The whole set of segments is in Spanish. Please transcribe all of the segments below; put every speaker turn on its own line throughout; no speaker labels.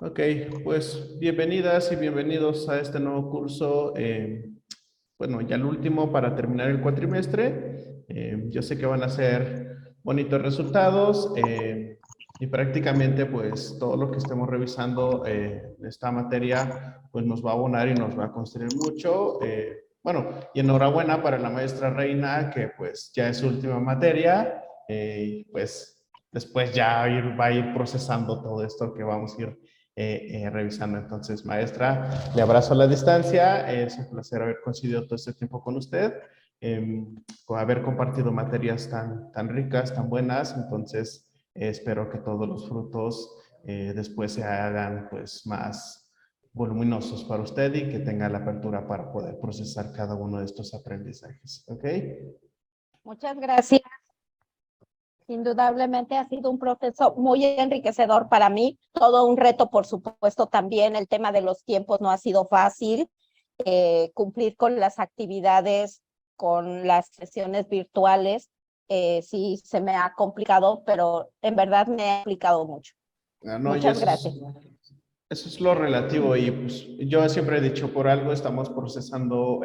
Ok, pues bienvenidas y bienvenidos a este nuevo curso. Bueno, ya el último para terminar el cuatrimestre. Yo sé que van a ser bonitos resultados y prácticamente pues todo lo que estemos revisando en esta materia pues nos va a abonar y nos va a construir mucho. Bueno, y enhorabuena para la maestra Reina que pues ya es su última materia. Pues después ya va a ir procesando todo esto que vamos a ir revisando. Entonces, maestra, le abrazo a la distancia. Es un placer haber coincidido todo este tiempo con usted, con haber compartido materias tan ricas, tan buenas. Entonces, espero que todos los frutos después se hagan pues más voluminosos para usted y que tenga la apertura para poder procesar cada uno de estos aprendizajes. ¿Ok?
Muchas gracias. Indudablemente ha sido un proceso muy enriquecedor para mí. Todo un reto, por supuesto, también. El tema de los tiempos no ha sido fácil. Cumplir con las actividades, con las sesiones virtuales, sí se me ha complicado, pero en verdad me ha aplicado mucho.
No, y
Muchas gracias.
eso es lo relativo y pues yo siempre he dicho, por algo estamos procesando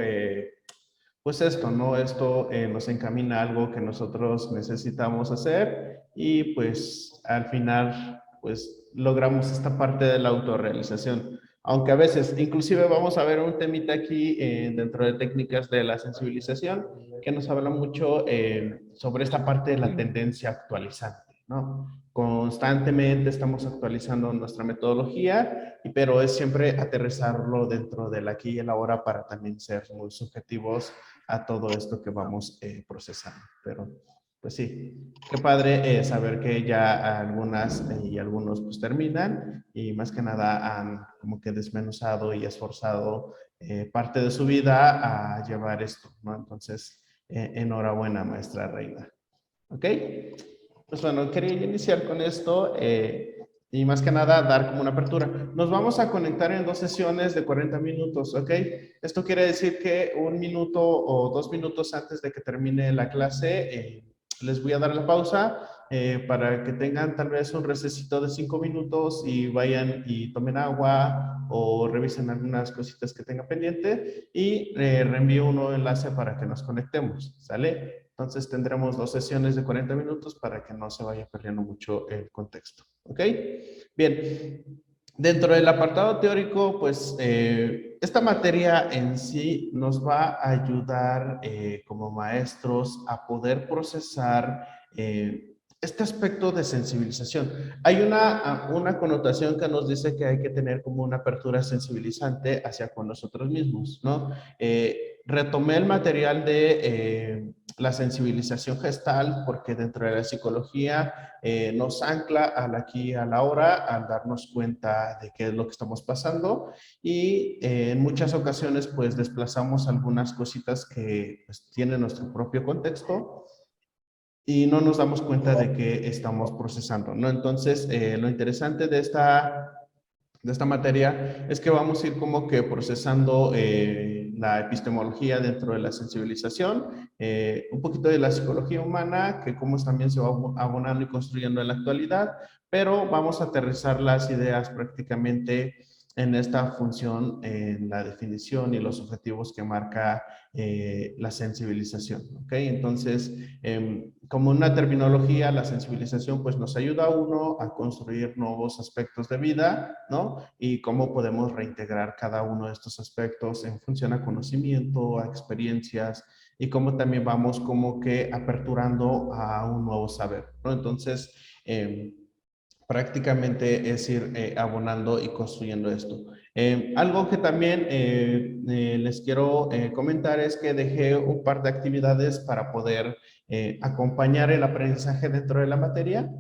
pues esto, ¿no? Esto nos encamina a algo que nosotros necesitamos hacer y pues al final pues logramos esta parte de la autorrealización. Aunque a veces, inclusive vamos a ver un temita aquí dentro de técnicas de la sensibilización que nos habla mucho sobre esta parte de la tendencia actualizante, ¿no? Constantemente estamos actualizando nuestra metodología, pero es siempre aterrizarlo dentro del aquí y el ahora para también ser muy subjetivos a todo esto que vamos procesando. Pero, pues sí, qué padre saber que ya algunas y algunos pues terminan y más que nada han como que desmenuzado y esforzado parte de su vida a llevar esto, ¿no? Entonces, enhorabuena, maestra Reina. ¿Ok? Pues bueno, quería iniciar con esto y más que nada dar como una apertura. Nos vamos a conectar en 2 sesiones de 40 minutos, ¿ok? Esto quiere decir que 1 minuto o 2 minutos antes de que termine la clase, les voy a dar la pausa para que tengan tal vez un recesito de 5 minutos y vayan y tomen agua o revisen algunas cositas que tengan pendiente y reenvío un nuevo enlace para que nos conectemos, ¿sale? Entonces tendremos 2 sesiones de 40 minutos para que no se vaya perdiendo mucho el contexto. ¿Ok? Bien. Dentro del apartado teórico, pues esta materia en sí nos va a ayudar como maestros a poder procesar este aspecto de sensibilización. Hay una connotación que nos dice que hay que tener como una apertura sensibilizante hacia con nosotros mismos, ¿no? Retomé el material de la sensibilización gestal porque dentro de la psicología nos ancla al aquí y a la hora al darnos cuenta de qué es lo que estamos pasando y en muchas ocasiones pues desplazamos algunas cositas que pues, tienen nuestro propio contexto y no nos damos cuenta de que estamos procesando, ¿no? Entonces, lo interesante de esta materia es que vamos a ir como que procesando la epistemología dentro de la sensibilización, un poquito de la psicología humana, que cómo también se va abonando y construyendo en la actualidad, pero vamos a aterrizar las ideas prácticamente en esta función, en la definición y los objetivos que marca la sensibilización, ¿ok? Entonces, como una terminología, la sensibilización pues nos ayuda a uno a construir nuevos aspectos de vida, ¿no? Y cómo podemos reintegrar cada uno de estos aspectos en función a conocimiento, a experiencias y cómo también vamos como que aperturando a un nuevo saber, ¿no? Entonces, prácticamente es ir abonando y construyendo esto. Algo que también les quiero comentar es que dejé un par de actividades para poder acompañar el aprendizaje dentro de la materia.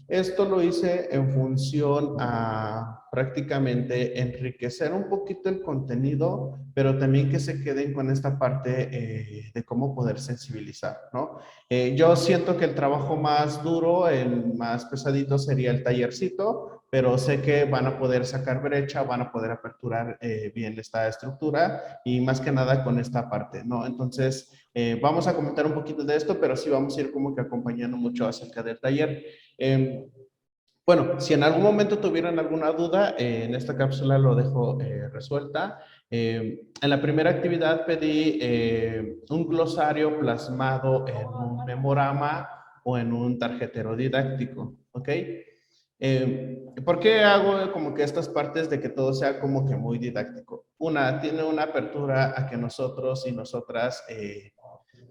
Esto lo hice en función a prácticamente enriquecer un poquito el contenido, pero también que se queden con esta parte de cómo poder sensibilizar, ¿no? Yo siento que el trabajo más duro, el más pesadito sería el tallercito, pero sé que van a poder sacar brecha, van a poder aperturar bien esta estructura y más que nada con esta parte, ¿no? Entonces, vamos a comentar un poquito de esto, pero sí vamos a ir como que acompañando mucho acerca del taller. Bueno, si en algún momento tuvieran alguna duda, en esta cápsula lo dejo resuelta. En la primera actividad pedí un glosario plasmado en un memorama o en un tarjetero didáctico, ¿ok? ¿Por qué hago como que estas partes de que todo sea como que muy didáctico? Una, tiene una apertura a que nosotros y nosotras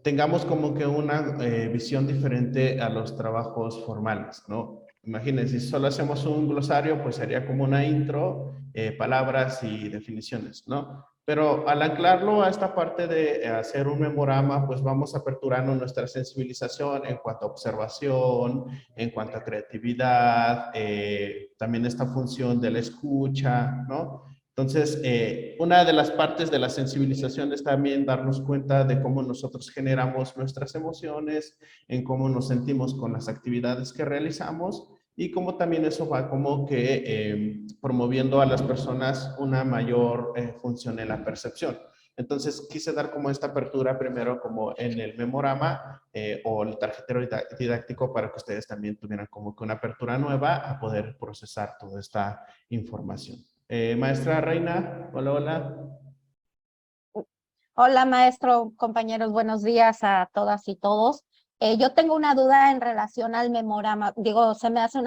tengamos como que una visión diferente a los trabajos formales, ¿no? Imagínense, si solo hacemos un glosario, pues sería como una intro, palabras y definiciones, ¿no? Pero al anclarlo a esta parte de hacer un memorama, pues vamos aperturando nuestra sensibilización en cuanto a observación, en cuanto a creatividad, también esta función de la escucha, ¿no? Entonces, una de las partes de la sensibilización es también darnos cuenta de cómo nosotros generamos nuestras emociones, en cómo nos sentimos con las actividades que realizamos y cómo también eso va como que promoviendo a las personas una mayor función en la percepción. Entonces, quise dar como esta apertura primero como en el memorama o el tarjetero didáctico para que ustedes también tuvieran como que una apertura nueva a poder procesar toda esta información. Maestra Reina, hola, hola.
Hola, maestro, compañeros, buenos días a todas y todos. Yo tengo una duda en relación al memorama. Digo, se me hace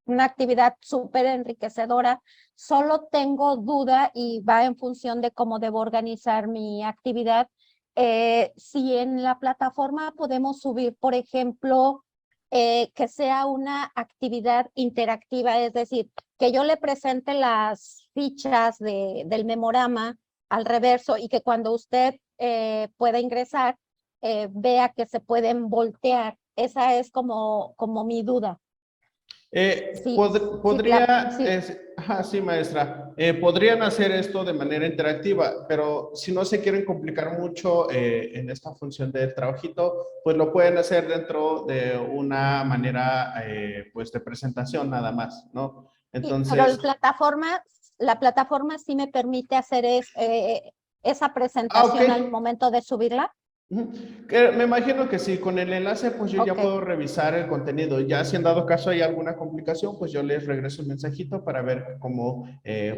una actividad súper enriquecedora. Solo tengo duda y va en función de cómo debo organizar mi actividad. Si en la plataforma podemos subir, por ejemplo, que sea una actividad interactiva, es decir, que yo le presente las fichas del memorama al reverso y que cuando usted pueda ingresar, vea que se pueden voltear. Esa es como mi duda. Sí,
Podría,
sí,
ajá, sí, maestra, podrían hacer esto de manera interactiva, pero si no se quieren complicar mucho en esta función del trabajito, pues lo pueden hacer dentro de una manera, pues, de presentación nada más, ¿no?
pero
Entonces,
la plataforma sí me permite hacer esa
ok.
presentación al momento de subirla.
Ujú. Me imagino que sí, con el enlace pues yo ya
Ok,
puedo revisar el contenido. Ya si en dado caso hay alguna complicación, pues yo les regreso un mensajito para ver cómo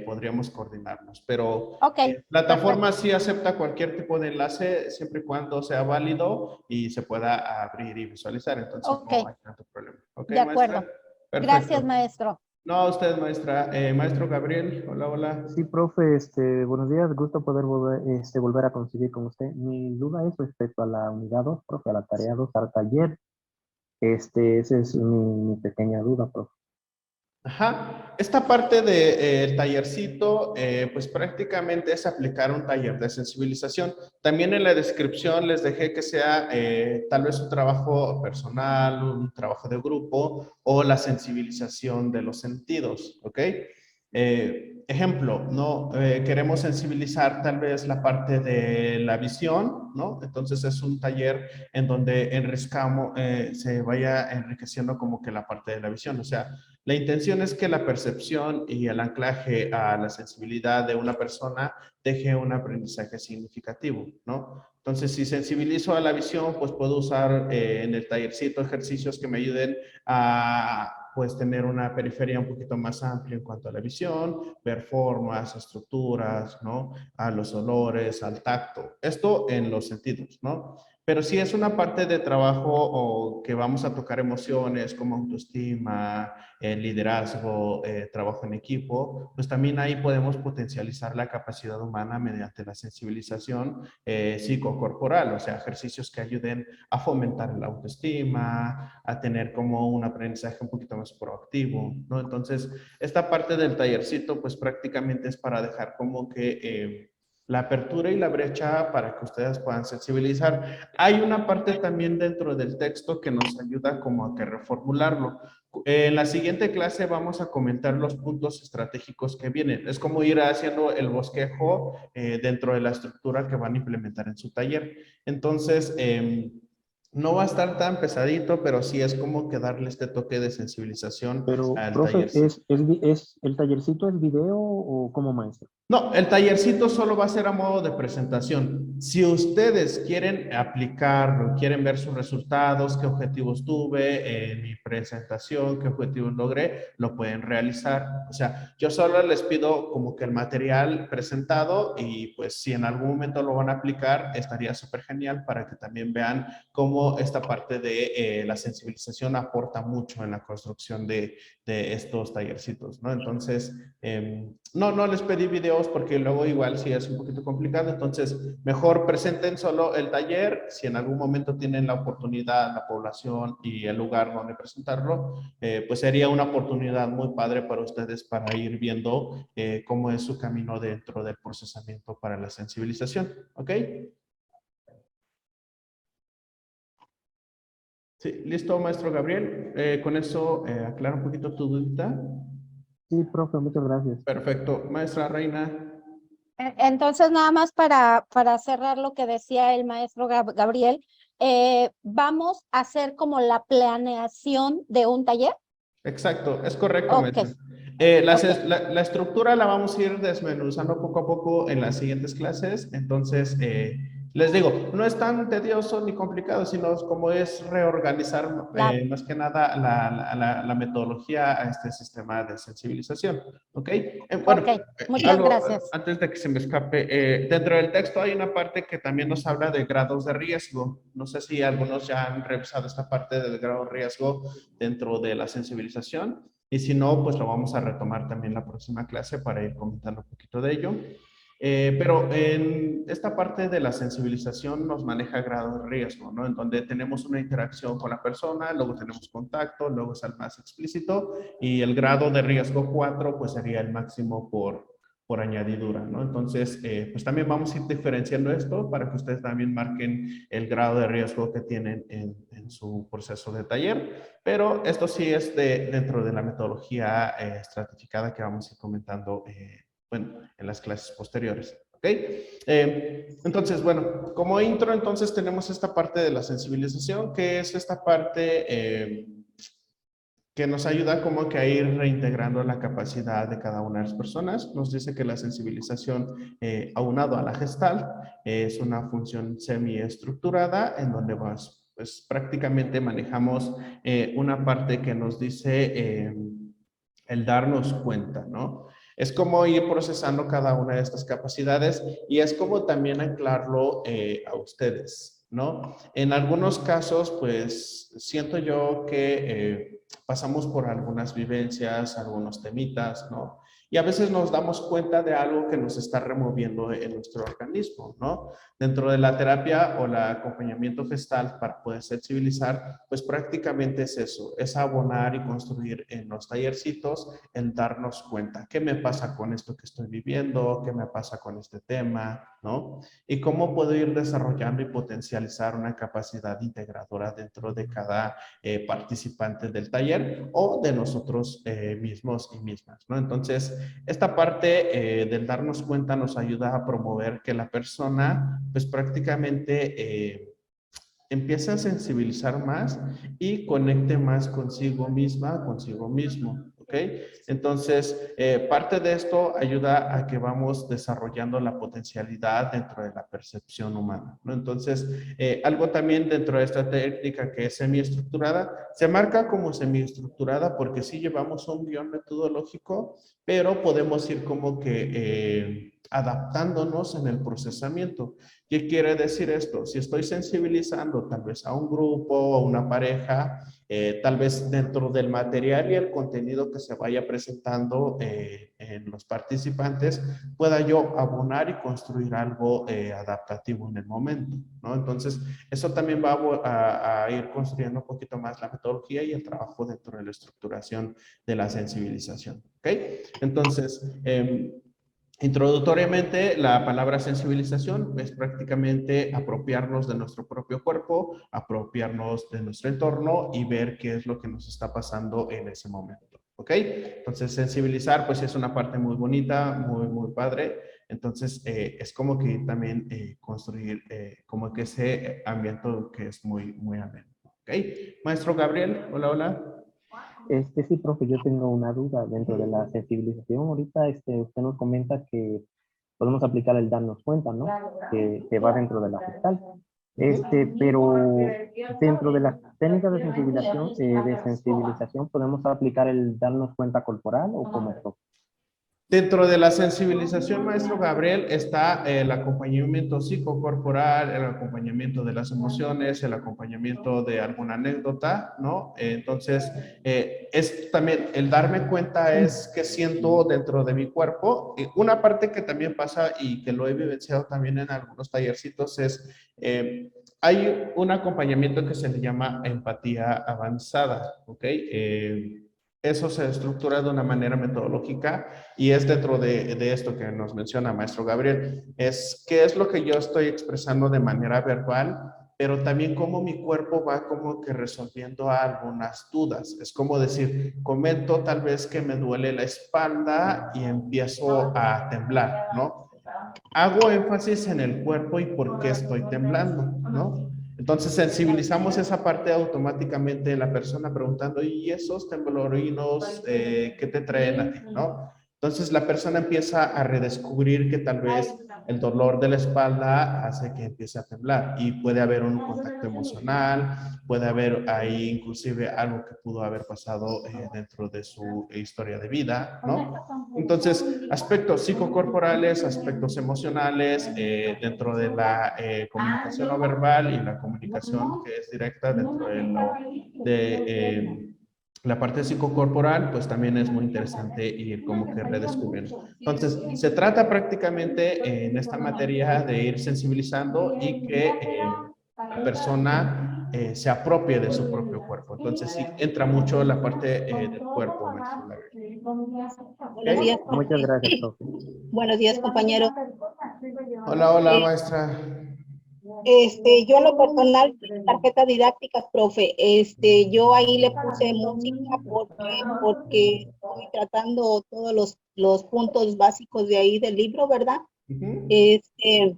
podríamos coordinarnos. Pero
ok,
plataforma
perfecto.
sí acepta cualquier tipo de enlace siempre y cuando sea válido y se pueda abrir y visualizar. Entonces
Ok,
no hay tanto problema. ¿Ok,
de
maestra?
acuerdo. Gracias,
Perfecto.
maestro.
No, a usted, maestra. Maestro Gabriel, hola, hola.
Sí, profe, buenos días, gusto poder volver a coincidir con usted. Mi duda es respecto a la unidad 2, profe, a la tarea 2, al taller. Esa es mi pequeña duda, profe.
Ajá, esta parte del tallercito, pues prácticamente es aplicar un taller de sensibilización. También en la descripción les dejé que sea tal vez un trabajo personal, un trabajo de grupo o la sensibilización de los sentidos, ¿ok? Ejemplo, ¿no? Queremos sensibilizar tal vez la parte de la visión, ¿no? Entonces es un taller en donde se vaya enriqueciendo como que la parte de la visión, o sea, la intención es que la percepción y el anclaje a la sensibilidad de una persona deje un aprendizaje significativo, ¿no? Entonces, si sensibilizo a la visión, pues puedo usar en el tallercito ejercicios que me ayuden a pues tener una periferia un poquito más amplia en cuanto a la visión, ver formas, estructuras, ¿no? A los olores, al tacto. Esto en los sentidos, ¿no? Pero si es una parte de trabajo o que vamos a tocar emociones como autoestima, liderazgo, trabajo en equipo, pues también ahí podemos potencializar la capacidad humana mediante la sensibilización psicocorporal, o sea, ejercicios que ayuden a fomentar la autoestima, a tener como un aprendizaje un poquito más proactivo, ¿no? Entonces, esta parte del tallercito, pues prácticamente es para dejar como que la apertura y la brecha para que ustedes puedan sensibilizar. Hay una parte también dentro del texto que nos ayuda como a que reformularlo. En la siguiente clase vamos a comentar los puntos estratégicos que vienen. Es como ir haciendo el bosquejo dentro de la estructura que van a implementar en su taller. Entonces, no va a estar tan pesadito, pero sí es como que darle este toque de sensibilización
Pero,
al
profe,
tallercito.
¿el tallercito es video o como maestro?
No, el tallercito solo va a ser a modo de presentación. Si ustedes quieren aplicarlo, quieren ver sus resultados, qué objetivos tuve en presentación, qué objetivos logré, lo pueden realizar. O sea, yo solo les pido como que el material presentado y pues si en algún momento lo van a aplicar, estaría súper genial para que también vean cómo esta parte de la sensibilización aporta mucho en la construcción de estos tallercitos, ¿no? Entonces, no les pedí videos porque luego igual sí es un poquito complicado, entonces mejor presenten solo el taller, si en algún momento tienen la oportunidad, la población y el lugar donde presentarlo, pues sería una oportunidad muy padre para ustedes para ir viendo cómo es su camino dentro del procesamiento para la sensibilización, ¿ok? Sí, listo, maestro Gabriel. Con eso aclara un poquito tu duda.
Sí, profe, muchas gracias.
Perfecto. Maestra Reina.
Entonces, nada más para cerrar lo que decía el maestro Gabriel, vamos a hacer como la planeación de un taller.
Exacto, es correcto,
Ok,
maestra. La estructura la vamos a ir desmenuzando poco a poco en las siguientes clases. Entonces, les digo, no es tan tedioso ni complicado, sino como es reorganizar
claro.
más que nada la metodología a este sistema de sensibilización. ¿Ok? Bueno,
Ok, muchas
algo
gracias.
antes de que se me escape, dentro del texto hay una parte que también nos habla de grados de riesgo. No sé si algunos ya han revisado esta parte del grado de riesgo dentro de la sensibilización. Y si no, pues lo vamos a retomar también la próxima clase para ir comentando un poquito de ello. Pero en esta parte de la sensibilización nos maneja grado de riesgo, ¿no? En donde tenemos una interacción con la persona, luego tenemos contacto, luego es el más explícito y el grado de riesgo 4 pues sería el máximo por añadidura, ¿no? Entonces, pues también vamos a ir diferenciando esto para que ustedes también marquen el grado de riesgo que tienen en su proceso de taller, pero esto sí es dentro de la metodología estratificada que vamos a ir comentando bueno, en las clases posteriores. ¿Ok? Entonces, bueno, como intro, entonces tenemos esta parte de la sensibilización, que es esta parte que nos ayuda como que a ir reintegrando la capacidad de cada una de las personas. Nos dice que la sensibilización aunado a la Gestalt es una función semiestructurada en donde pues prácticamente manejamos una parte que nos dice el darnos cuenta, ¿no? Es como ir procesando cada una de estas capacidades y es como también anclarlo a ustedes, ¿no? En algunos casos, pues siento yo que pasamos por algunas vivencias, algunos temitas, ¿no? Y a veces nos damos cuenta de algo que nos está removiendo en nuestro organismo, ¿no? Dentro de la terapia o el acompañamiento gestal para poder sensibilizar, pues prácticamente es eso, es abonar y construir en los tallercitos el darnos cuenta, ¿qué me pasa con esto que estoy viviendo? ¿Qué me pasa con este tema? ¿No? Y cómo puedo ir desarrollando y potencializar una capacidad integradora dentro de cada participante del taller o de nosotros mismos y mismas, ¿no? Entonces, esta parte del darnos cuenta nos ayuda a promover que la persona, pues prácticamente empiece a sensibilizar más y conecte más consigo misma, consigo mismo, ¿ok? Entonces, parte de esto ayuda a que vamos desarrollando la potencialidad dentro de la percepción humana, ¿no? Entonces, algo también dentro de esta técnica que es semiestructurada, se marca como semiestructurada porque sí llevamos un guión metodológico, pero podemos ir como que adaptándonos en el procesamiento. ¿Qué quiere decir esto? Si estoy sensibilizando tal vez a un grupo o a una pareja, tal vez dentro del material y el contenido que se vaya presentando en los participantes, pueda yo abonar y construir algo adaptativo en el momento, ¿no? Entonces, eso también va a ir construyendo un poquito más la metodología y el trabajo dentro de la estructuración de la sensibilización, ¿ok? Entonces, introductoriamente, la palabra sensibilización es prácticamente apropiarnos de nuestro propio cuerpo, apropiarnos de nuestro entorno y ver qué es lo que nos está pasando en ese momento. ¿Ok? Entonces, sensibilizar, pues es una parte muy bonita, muy padre. Entonces, es como que también construir como que ese ambiente que es muy ameno. ¿Ok? Maestro Gabriel, hola, hola.
Sí, profe, yo tengo una duda dentro de la sensibilización. Ahorita usted nos comenta que podemos aplicar el darnos cuenta, ¿no? Que va dentro de la fiscal. Pero dentro de las técnicas de sensibilización, ¿podemos aplicar el darnos cuenta corporal o como profe?
Dentro de la sensibilización, maestro Gabriel, está el acompañamiento psicocorporal, el acompañamiento de las emociones, el acompañamiento de alguna anécdota, ¿no? Entonces, es también el darme cuenta es que siento dentro de mi cuerpo. Una parte que también pasa y que lo he vivenciado también en algunos tallercitos es, hay un acompañamiento que se le llama empatía avanzada, ¿ok? Eso se estructura de una manera metodológica y es dentro de esto que nos menciona maestro Gabriel. Es qué es lo que yo estoy expresando de manera verbal, pero también cómo mi cuerpo va como que resolviendo algunas dudas. Es como decir, comento tal vez que me duele la espalda y empiezo a temblar, ¿no? Hago énfasis en el cuerpo y por qué estoy temblando, ¿no? Entonces sensibilizamos esa parte automáticamente de la persona preguntando, ¿y esos temblorinos qué te traen a ti, no? Entonces la persona empieza a redescubrir que tal vez el dolor de la espalda hace que empiece a temblar y puede haber un contacto emocional, puede haber ahí inclusive algo que pudo haber pasado dentro de su historia de vida, ¿no? Entonces, aspectos psicocorporales, aspectos emocionales, dentro de la comunicación no verbal y la comunicación que es directa dentro de la parte psicocorporal, pues también es muy interesante ir como que redescubriendo. Entonces, se trata prácticamente en esta materia de ir sensibilizando y que la persona se apropie de su propio cuerpo. Entonces, sí, entra mucho la parte del cuerpo, maestro Gabriel.
Buenos días,
¿Ok?
Muchas gracias, profe.
buenos días, compañero.
Hola, hola,
Eh,
maestra.
yo en lo personal, tarjetas didácticas, profe, yo ahí le puse música porque estoy tratando todos los puntos básicos de ahí del libro, ¿verdad?
Ujú.
Este,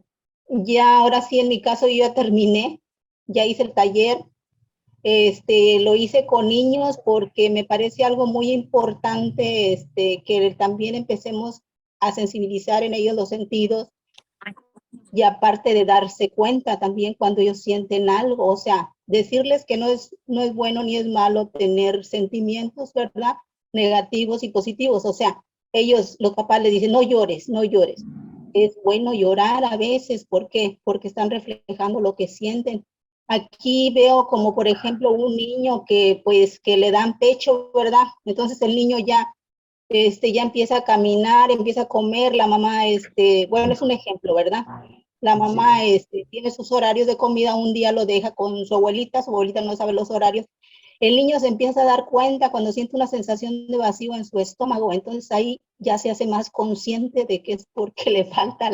ya ahora sí, en mi caso, yo ya terminé, ya hice el taller, lo hice con niños porque me parece algo muy importante, que también empecemos a sensibilizar en ellos los sentidos y aparte de darse cuenta también cuando ellos sienten algo, o sea, decirles que no es bueno ni es malo tener sentimientos, ¿verdad? Negativos y positivos, o sea, ellos, los papás les dicen, no llores, no llores. Es bueno llorar a veces, ¿por qué? Porque están reflejando lo que sienten. Aquí veo como, por ejemplo, un niño que, pues, que le dan pecho, ¿verdad? Entonces el niño ya empieza a caminar, empieza a comer, la mamá, bueno, es un ejemplo, ¿verdad? La mamá, tiene sus horarios de comida, un día lo deja con su abuelita no sabe los horarios. El niño se empieza a dar cuenta cuando siente una sensación de vacío en su estómago, entonces ahí ya se hace más consciente de que es porque le falta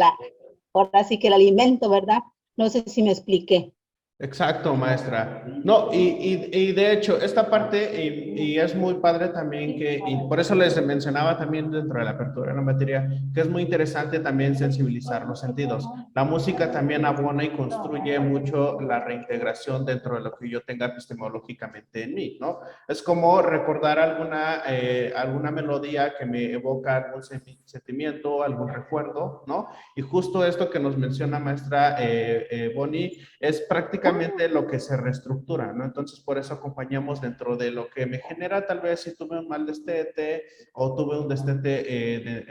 ahora sí que el alimento, ¿verdad? No sé si me expliqué.
Exacto, maestra. No, y de hecho, esta parte, y es muy padre también que, y por eso les mencionaba también dentro de la apertura de la materia, que es muy interesante también sensibilizar los sentidos. La música también abona y construye mucho la reintegración dentro de lo que yo tenga epistemológicamente en mí, ¿no? Es como recordar alguna melodía que me evoca algún sentimiento, algún recuerdo, ¿no? Y justo esto que nos menciona maestra Bonnie, es prácticamente lo que se reestructura, ¿no? Entonces, por eso acompañamos dentro de lo que me genera, tal vez si tuve un mal destete o tuve un destete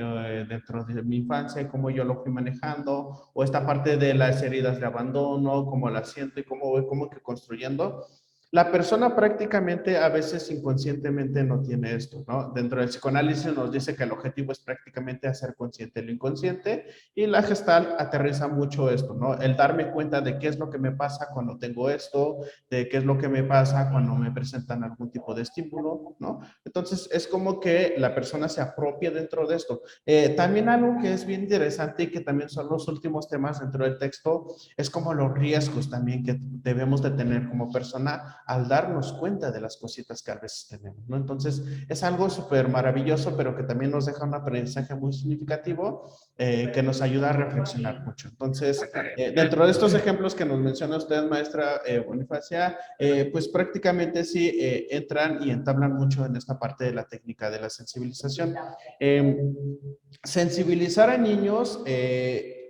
dentro de mi infancia y cómo yo lo fui manejando, o esta parte de las heridas de abandono, cómo las siento y cómo voy como que construyendo. La persona prácticamente a veces inconscientemente no tiene esto, ¿no? Dentro del psicoanálisis nos dice que el objetivo es prácticamente hacer consciente lo inconsciente y la Gestalt aterriza mucho esto, ¿no? El darme cuenta de qué es lo que me pasa cuando tengo esto, de qué es lo que me pasa cuando me presentan algún tipo de estímulo, ¿no? Entonces es como que la persona se apropia dentro de esto. También algo que es bien interesante y que también son los últimos temas dentro del texto es como los riesgos también que debemos de tener como persona al darnos cuenta de las cositas que a veces tenemos, ¿no? Entonces, es algo súper maravilloso, pero que también nos deja un aprendizaje muy significativo que nos ayuda a reflexionar mucho. Entonces, dentro de estos ejemplos que nos menciona usted, maestra Bonifacia, pues prácticamente sí entran y entablan mucho en esta parte de la técnica de la sensibilización. Sensibilizar a niños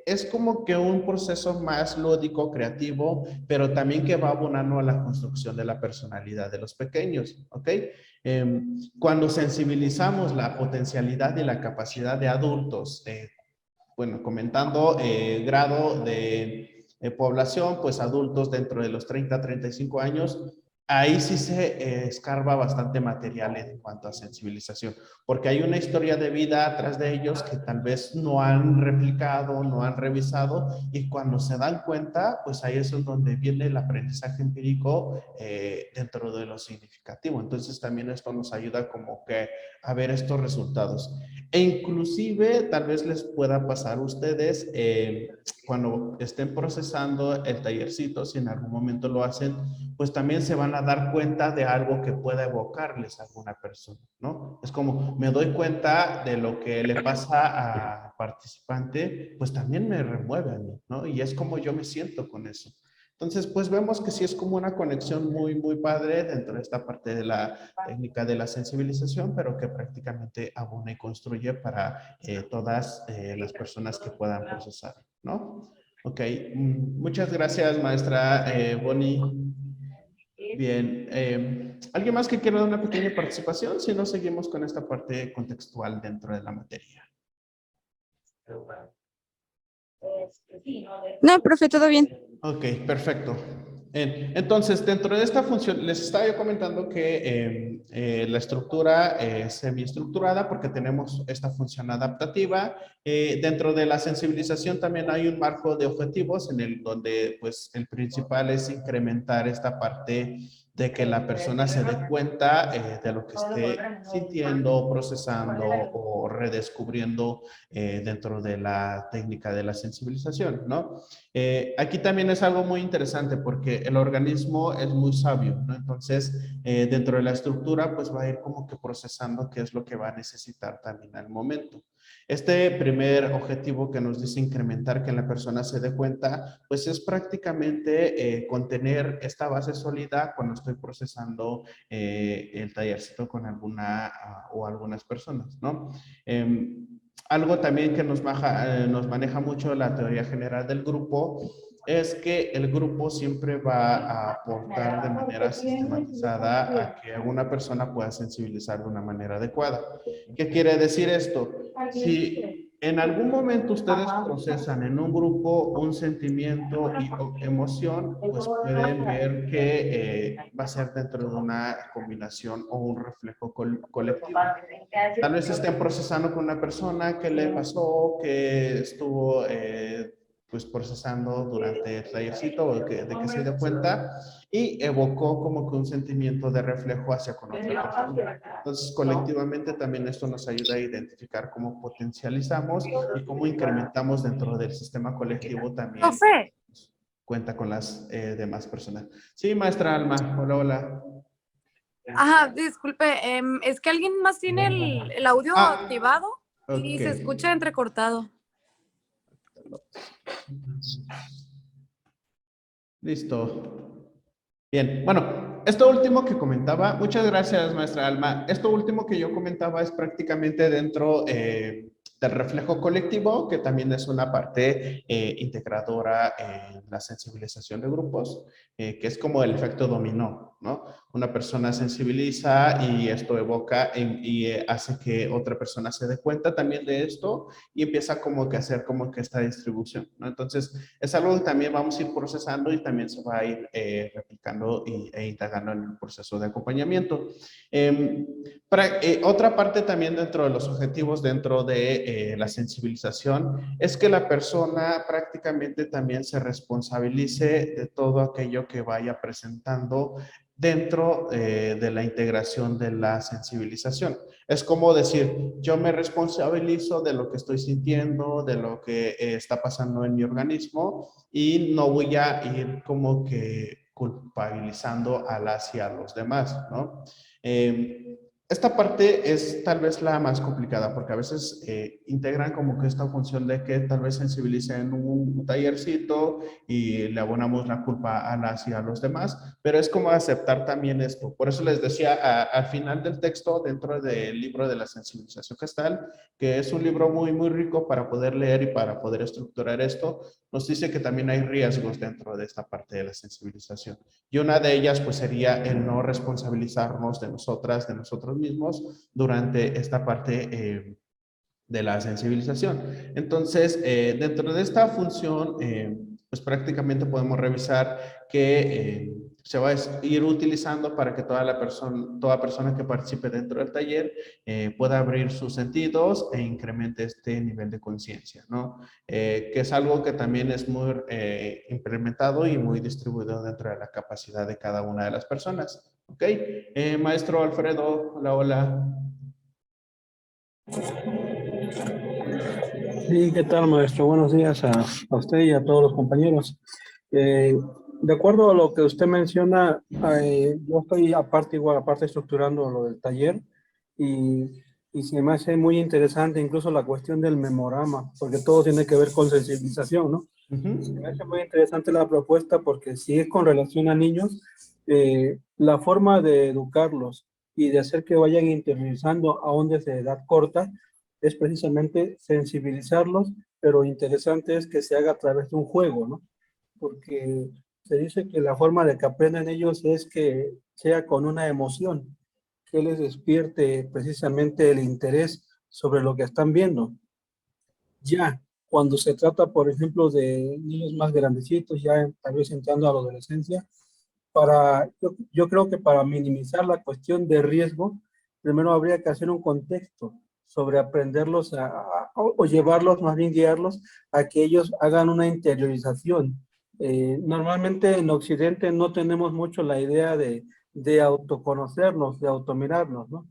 es como que un proceso más lúdico, creativo, pero también que va abonando a la construcción de la personalidad de los pequeños, ¿ok? Cuando sensibilizamos la potencialidad y la capacidad de adultos, bueno, comentando grado de población, pues adultos dentro de los 30 a 35 años, ahí sí se escarba bastante material en cuanto a sensibilización, porque hay una historia de vida atrás de ellos que tal vez no han replicado, no han revisado, y cuando se dan cuenta, pues ahí es donde viene el aprendizaje empírico dentro de lo significativo. Entonces también esto nos ayuda como que a ver estos resultados. E inclusive tal vez les pueda pasar a ustedes cuando estén procesando el tallercito, si en algún momento lo hacen, pues también se van a dar cuenta de algo que pueda evocarles a alguna persona, ¿no? Es como me doy cuenta de lo que le pasa al participante, pues también me remueve a mí, ¿no? Y es como yo me siento con eso. Entonces, pues vemos que sí es como una conexión muy, muy padre dentro de esta parte de la técnica de la sensibilización, pero que prácticamente abona y construye para todas las personas que puedan procesar, ¿no? Ok, muchas gracias, maestra Bonnie. Bien, ¿alguien más que quiera dar una pequeña participación? Si no, seguimos con esta parte contextual dentro de la materia.
No, profe, todo bien.
Ok, perfecto. Entonces, dentro de esta función, les estaba yo comentando que la estructura es semiestructurada porque tenemos esta función adaptativa. Dentro de la sensibilización también hay un marco de objetivos en el donde pues el principal es incrementar esta parte de que la persona se dé cuenta de lo que esté sintiendo, procesando o redescubriendo dentro de la técnica de la sensibilización, ¿no? Aquí también es algo muy interesante porque el organismo es muy sabio, ¿no? Entonces, dentro de la estructura, pues va a ir como que procesando qué es lo que va a necesitar también al momento. Este primer objetivo que nos dice incrementar que la persona se dé cuenta, pues es prácticamente contener esta base sólida cuando estoy procesando el tallercito con alguna o algunas personas, ¿no? Algo también que nos maneja mucho la teoría general del grupo es que el grupo siempre va a aportar de manera sistematizada a que una persona pueda sensibilizar de una manera adecuada. ¿Qué quiere decir esto? Si en algún momento ustedes procesan en un grupo un sentimiento y emoción, pues pueden ver que va a ser dentro de una combinación o un reflejo colectivo. Tal vez estén procesando con una persona que le pasó, que estuvo pues procesando durante el tallercito o de que se dio cuenta y evocó como que un sentimiento de reflejo hacia con otra persona. Entonces, colectivamente también esto nos ayuda a identificar cómo potencializamos y cómo incrementamos dentro del sistema colectivo también.
Profe.
Cuenta con las demás personas. Sí, maestra Alma. Hola, hola.
Ajá, disculpe, es que alguien más tiene el audio activado y
Ok.
se escucha entrecortado.
Listo. Bien, bueno, esto último que comentaba, muchas gracias, maestra Alma. Esto último que yo comentaba es prácticamente dentro del reflejo colectivo, que también es una parte integradora en la sensibilización de grupos, que es como el efecto dominó, ¿no? Una persona sensibiliza y esto evoca y hace que otra persona se dé cuenta también de esto y empieza como que a hacer como que esta distribución, ¿no? Entonces, es algo que también vamos a ir procesando y también se va a ir replicando e integrando en el proceso de acompañamiento. Otra parte también dentro de los objetivos, dentro de la sensibilización, es que la persona prácticamente también se responsabilice de todo aquello que vaya presentando dentro de la integración de la sensibilización. Es como decir, yo me responsabilizo de lo que estoy sintiendo, de lo que está pasando en mi organismo y no voy a ir como que culpabilizando a las y a los demás, ¿no? esta parte es tal vez la más complicada porque a veces integran como que esta función de que tal vez sensibilicen un tallercito y le abonamos la culpa a las y a los demás, pero es como aceptar también esto. Por eso les decía al final del texto, dentro del libro de la sensibilización gestal, que es un libro muy, muy rico para poder leer y para poder estructurar esto, nos dice que también hay riesgos dentro de esta parte de la sensibilización. Y una de ellas pues sería el no responsabilizarnos de nosotras, de nosotros mismos durante esta parte de la sensibilización. Entonces, dentro de esta función, pues prácticamente podemos revisar que se va a ir utilizando para que toda persona que participe dentro del taller pueda abrir sus sentidos e incremente este nivel de conciencia, ¿no? Que es algo que también es muy implementado y muy distribuido dentro de la capacidad de cada una de las personas. ¿Ok? Maestro Alfredo, hola, hola.
Sí, ¿qué tal, maestro? Buenos días a usted y a todos los compañeros. Eh, de acuerdo a lo que usted menciona, yo estoy aparte estructurando lo del taller y, y se me hace muy interesante incluso la cuestión del memorama, porque todo tiene que ver con sensibilización, ¿no? Se me hace muy interesante la propuesta porque si es con relación a niños, la forma de educarlos y de hacer que vayan interiorizando aún desde edad corta es precisamente sensibilizarlos, pero interesante es que se haga a través de un juego, ¿no? Porque se dice que la forma de que aprenden ellos es que sea con una emoción, que les despierte precisamente el interés sobre lo que están viendo. Ya, cuando se trata, por ejemplo, de niños más grandecitos, ya tal vez entrando a la adolescencia, yo creo que para minimizar la cuestión de riesgo, primero habría que hacer un contexto sobre aprenderlos o llevarlos, más bien guiarlos, a que ellos hagan una interiorización. Normalmente en Occidente no tenemos mucho la idea de autoconocernos, de automirarnos, ¿no?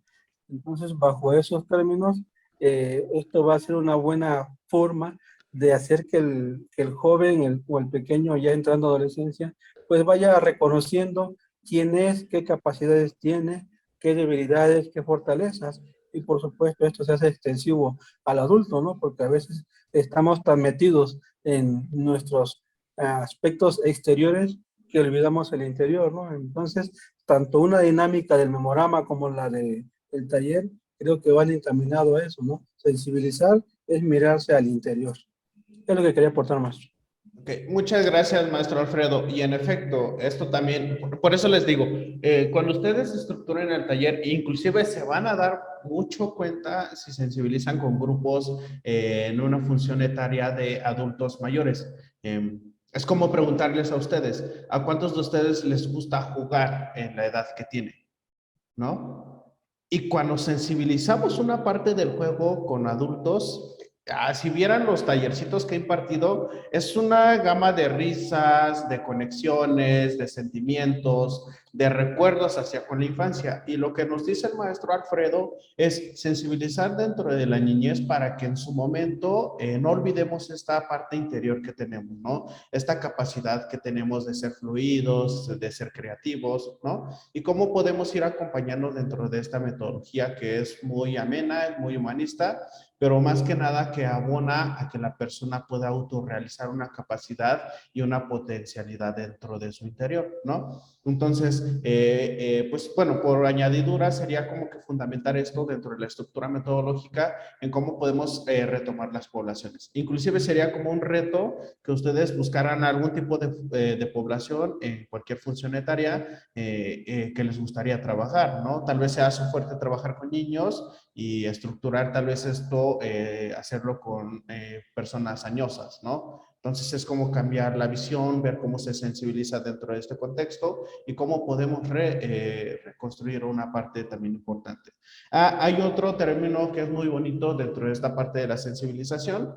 Entonces, bajo esos términos, esto va a ser una buena forma de hacer que el joven o el pequeño ya entrando a adolescencia, pues vaya reconociendo quién es, qué capacidades tiene, qué debilidades, qué fortalezas. Y por supuesto esto se hace extensivo al adulto, ¿no? Porque a veces estamos tan metidos en nuestros aspectos exteriores que olvidamos el interior, ¿no? Entonces, tanto una dinámica del memorama como la del taller, creo que van encaminado a eso, ¿no? Sensibilizar es mirarse al interior. Es lo que quería aportar más.
Okay. Muchas gracias, maestro Alfredo. Y en efecto, esto también, por eso les digo, cuando ustedes estructuren el taller, inclusive se van a dar mucho cuenta si sensibilizan con grupos en una función etaria de adultos mayores. Es como preguntarles a ustedes, ¿a cuántos de ustedes les gusta jugar en la edad que tienen? ¿No? Y cuando sensibilizamos una parte del juego con adultos, si vieran los tallercitos que he impartido, es una gama de risas, de conexiones, de sentimientos, de recuerdos hacia con la infancia. Y lo que nos dice el maestro Alfredo es sensibilizar dentro de la niñez para que en su momento no olvidemos esta parte interior que tenemos, ¿no? Esta capacidad que tenemos de ser fluidos, de ser creativos, ¿no? Y cómo podemos ir acompañando dentro de esta metodología que es muy amena, es muy humanista, pero más que nada que abona a que la persona pueda autorrealizar una capacidad y una potencialidad dentro de su interior, ¿no? Entonces, pues bueno, por añadidura sería como que fundamentar esto dentro de la estructura metodológica en cómo podemos retomar las poblaciones. Inclusive sería como un reto que ustedes buscaran algún tipo de población en cualquier función etaria que les gustaría trabajar, ¿no? Tal vez sea su fuerte trabajar con niños y estructurar tal vez esto, hacerlo con personas añosas, ¿no? Entonces es como cambiar la visión, ver cómo se sensibiliza dentro de este contexto y cómo podemos reconstruir una parte también importante. Hay otro término que es muy bonito dentro de esta parte de la sensibilización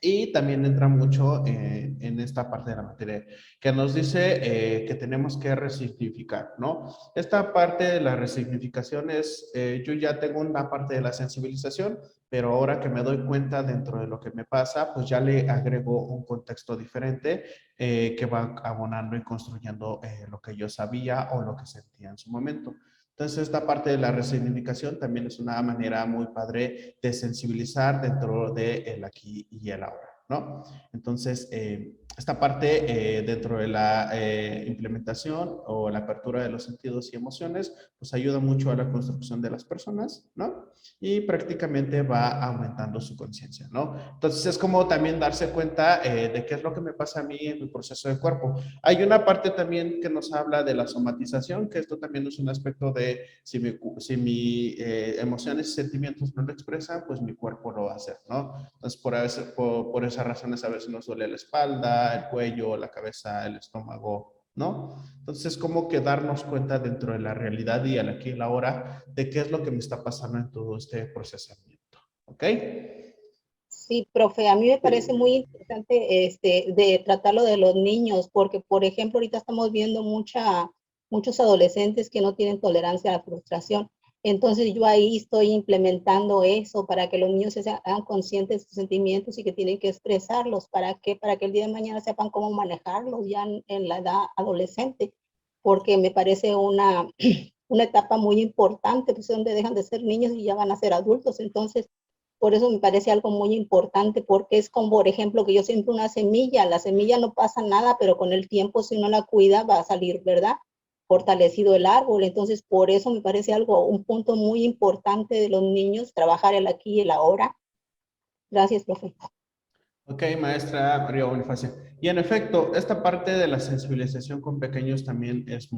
y también entra mucho en esta parte de la materia, que nos dice que tenemos que resignificar, ¿no? Esta parte de la resignificación es, yo ya tengo una parte de la sensibilización, pero ahora que me doy cuenta dentro de lo que me pasa, pues ya le agrego un contexto diferente que va abonando y construyendo lo que yo sabía o lo que sentía en su momento. Entonces, esta parte de la resignificación también es una manera muy padre de sensibilizar dentro de el aquí y el ahora, ¿no? Entonces, esta parte dentro de la implementación o la apertura de los sentidos y emociones, pues ayuda mucho a la construcción de las personas, ¿no? Y prácticamente va aumentando su conciencia, ¿no? Entonces, es como también darse cuenta de qué es lo que me pasa a mí en mi proceso de cuerpo. Hay una parte también que nos habla de la somatización, que esto también es un aspecto de si mi emociones y sentimientos no lo expresan, pues mi cuerpo lo va a hacer, ¿no? Entonces, por esas razones a veces nos duele la espalda, el cuello, la cabeza, el estómago, ¿no? Entonces, como que darnos cuenta dentro de la realidad y al aquí y la ahora de qué es lo que me está pasando en todo este procesamiento, ¿ok?
Sí, profe, a mí me parece muy interesante de tratarlo de los niños, porque, por ejemplo, ahorita estamos viendo muchos adolescentes que no tienen tolerancia a la frustración. Entonces, yo ahí estoy implementando eso para que los niños se hagan conscientes de sus sentimientos y que tienen que expresarlos. ¿Para qué? Para que el día de mañana sepan cómo manejarlos ya en la edad adolescente, porque me parece una etapa muy importante, pues donde dejan de ser niños y ya van a ser adultos. Entonces, por eso me parece algo muy importante, porque es como, por ejemplo, que yo siempre una semilla, la semilla no pasa nada, pero con el tiempo, si uno la cuida, va a salir, ¿verdad? Fortalecido el árbol. Entonces, por eso me parece un punto muy importante de los niños, trabajar el aquí y el ahora. Gracias, profe.
Ok, maestra María Bonifacio. Y en efecto, esta parte de la sensibilización con pequeños también es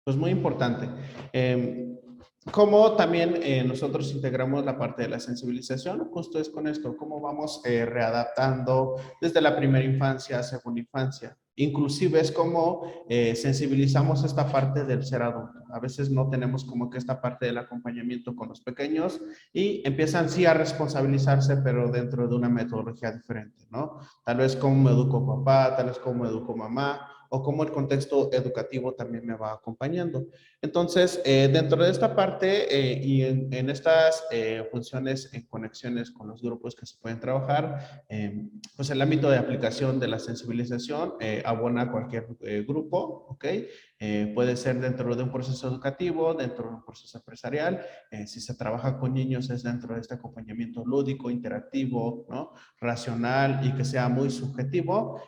pues muy importante. Como también nosotros integramos la parte de la sensibilización, justo es con esto, cómo vamos readaptando desde la primera infancia a segunda infancia. Inclusive es como sensibilizamos esta parte del ser adulto. A veces no tenemos como que esta parte del acompañamiento con los pequeños y empiezan sí a responsabilizarse, pero dentro de una metodología diferente, ¿no? Tal vez cómo educo papá, tal vez cómo educo mamá, o cómo el contexto educativo también me va acompañando. Entonces, dentro de esta parte y en estas funciones en conexiones con los grupos que se pueden trabajar, pues el ámbito de aplicación de la sensibilización abona a cualquier grupo, ¿ok? Puede ser dentro de un proceso educativo, dentro de un proceso empresarial. Si se trabaja con niños es dentro de este acompañamiento lúdico, interactivo, ¿no? Racional y que sea muy subjetivo.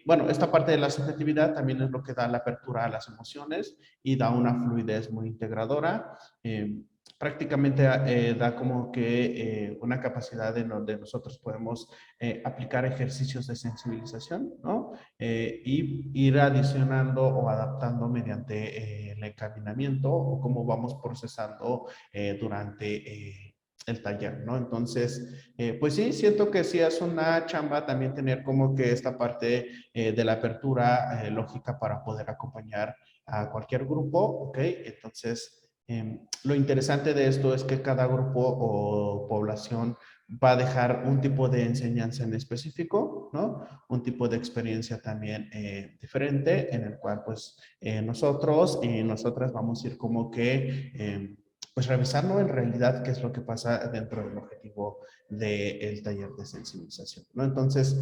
Bueno, esta parte de la subjetividad también es lo que da la apertura a las emociones y da una fluidez muy integradora. Prácticamente da como que una capacidad de donde nosotros podemos aplicar ejercicios de sensibilización, ¿no? Y ir adicionando o adaptando mediante el encaminamiento o cómo vamos procesando durante el taller, ¿no? Entonces, pues sí, siento que sí es una chamba también tener como que esta parte de la apertura lógica para poder acompañar a cualquier grupo, ¿ok? Entonces, lo interesante de esto es que cada grupo o población va a dejar un tipo de enseñanza en específico, ¿no? Un tipo de experiencia también diferente en el cual pues nosotros y nosotras vamos a ir como que pues revisando en realidad qué es lo que pasa dentro del objetivo del taller de sensibilización, ¿no? Entonces,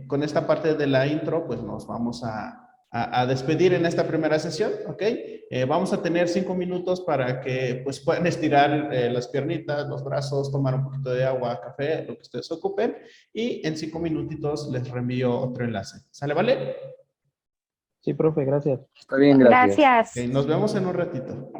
con esta parte de la intro pues nos vamos a despedir en esta primera sesión, ¿ok? Vamos a tener 5 minutos para que pues puedan estirar las piernitas, los brazos, tomar un poquito de agua, café, lo que ustedes ocupen. Y en 5 minutitos les reenvío otro enlace. ¿Sale, vale?
Sí, profe, gracias.
Está bien, gracias.
Gracias.
Ok, nos vemos en un ratito.